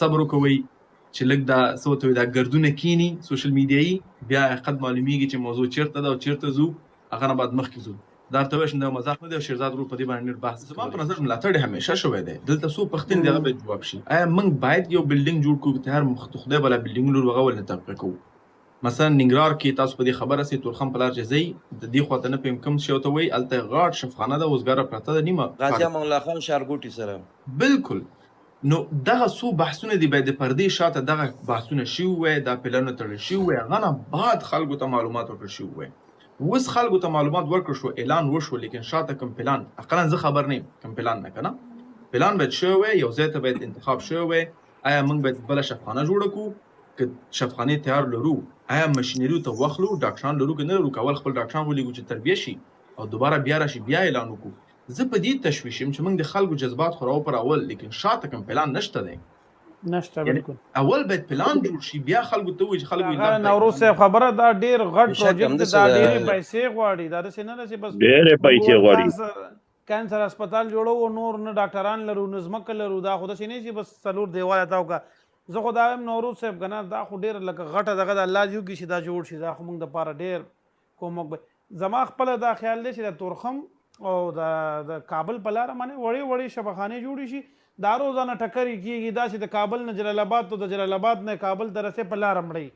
صبر وکوئ چې لږ دا څه ورته وایي دا ګردونه کینی سوشل میډیایي بیا حقیقت معلومیږي چې موضوع چیرته ده او چیرته ځو هغه نه باید مخکې ځو دا ورته وایي چې دا مزاح نه دی او شیرزاد ورور په دې باندې ډېر بحث زما په نظر ملاتړ همیشه شوی دی دلته څو پوښتنې دي هغه باید جواب شي آیا موږ باید یو بلډینګ جوړ کړو که هر خدای بلا بلډینګ لور هغه ولې تحقیق کوو مثلا ننګرهار کې تاسو په دې خبره سئ تورخم په لار چې ځئ د دې خواته نه پوهېږم کوم شی ورته وایي هلته غاټ شفخانه ده اوزګاره پرته ده نیمه غازي امان الله خان ښارګوټي سره بالکل نو دغه څو بحثونه دي باید د پردې شاته دغه بحثونه شوي وای دا پلانونه تړل شوي وای هغه نه بعد خلکو ته معلومات ورکړل شوي وای اوس خلکو ته معلومات ورکړل شو اعلان وشو لیکن شاته کوم پلان اقلا زه خبر نه یم کوم پلان نه که نه پلان باید شوی وای یو ځای ته باید انتخاب شوی وای آیا موږ باید بله شفخانه جوړه کړو که شفخانې تیار لرو آیا مشینري ته وخلو ډاکټران لرو که نه لرو کول خپل ډاکټران ولیږو چې تربیه شي او دوباره بیا راشي بیا اعلان وکړو زه په دې تشویش یم چې موږ د خلکو جذبات خو راوپارول لیکن شاته کوم پلان نشته دی نشته بالکل اول باید پلان جوړ شي بیا خلکو ته وایي چې خلکو هغه نوروز صاحب خبره دا ډېر غټ پروجیکټ دا ډېرې پیسې غواړي دا داسې نه ده چې بس ډېرې پیسې غواړي کانسر هسپتال جوړو نور نه ډاکټران لرو نه ځمکه لرو دا خو داسې نه چې بس څلور دیواله تاو کا زه خو دا وایم نوروز صاحب که نه دا خو ډېر لکه غټه دغه د الله دې وکړي چې دا جوړ شي دا خو موږ دپاره ډېر کومک به زما خپله دا خیال دی چې د تورخم او د کابل په لاره باندې وړې وړې شفخانې جوړې شي دا روزانه ټکرې کېږي دا چې د کابل نه جلال آباد ته د جلال آباد نه کابل ته رسې په لاره مړی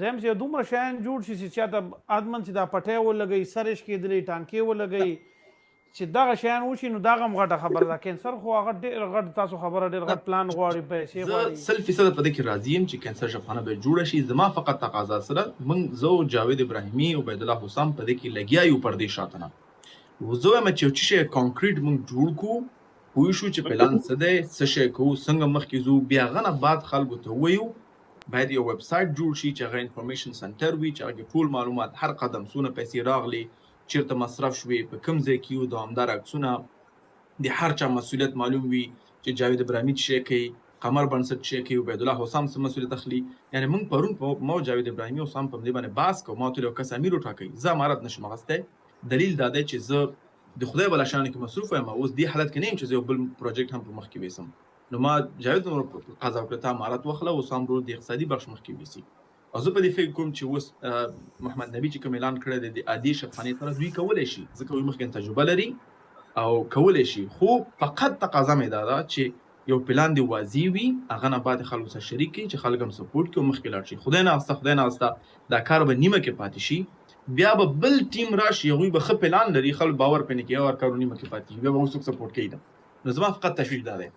زه یم چې دومره شیان جوړ شي چې چاته ادمن چې دا پټی ولګوي سرش کېدلی ټانکې ولګوي چې دغه شیان وشي نو دغه هم غټه خبره ده کینسر خو هغه ډېر غټ تاسو خبره ډېر غټ پلان غواړي پیسې غواړي زه 100% په دې کې راضي یم چې کینسر شفخانه باید جوړه شي زما فقط تقاضا سره موږ زه او جاوید ابراهیمي او عبید الله حسام په دې کې لګیا یو پردې شاته نه زه وایم چې یو څه شی کانکریټ موږ جوړ کړو پوه شو چې پلان څه دی څه شی کوو څنګه مخکې ځو بیا هغه نه بعد خلکو ته ووایو باید یو ویب سایټ جوړ شي چې هغه انفارمیشن سنټر وي چې هغه ټول معلومات هر قدم څونه پیسې راغلي چیرته مصرف شوې په کوم ځای کې یو دوامدار عکسونه د هر چا مسؤلیت معلوم وي چې جاوید ابراهیمي څه شی کوي قمر بنسټ څه کوي عبید الله حسام څه مسؤلیت اخلي یعنی موږ پرون ما جاوید ابراهیمي حسام په دې باندې بحث کوو ما ورته یو کس امیر وټاکئ زه امارت نشم اخیستی دلیل دا دی چې زه د خدای بلا شان کې مصروف یم اوس دې حالت کې نه یم چې زه یو بل پروجیکټ هم په مخ کې ویسم نو ما جاوید قضا وکړه ته امارت واخله اوس هم ورو د اقتصادي بخش مخ کې ویسي او زه په دې فکر کوم چې اوس محمد نبی چې کوم اعلان کړی دی د عادي شفخانې سره دوی کولی شي ځکه دوی مخکې تجربه لري او کولی شي خو فقط تقاضا مې دا ده چې یو پلان دی واضح وي هغه نه بعد خلکو سره شریک کړي چې خلک هم سپورټ کړي او مخکې لاړ شي خدای ناسته دا کار به نیمه کې پاتې شي بیا به بل ټیم راشي هغوی به ښه پلان لري خلک باور پرې نه کوي او هر کار نیمه کې پاتې شي بیا به هم څوک سپورټ کوي نو زما فقط تشویش دا دی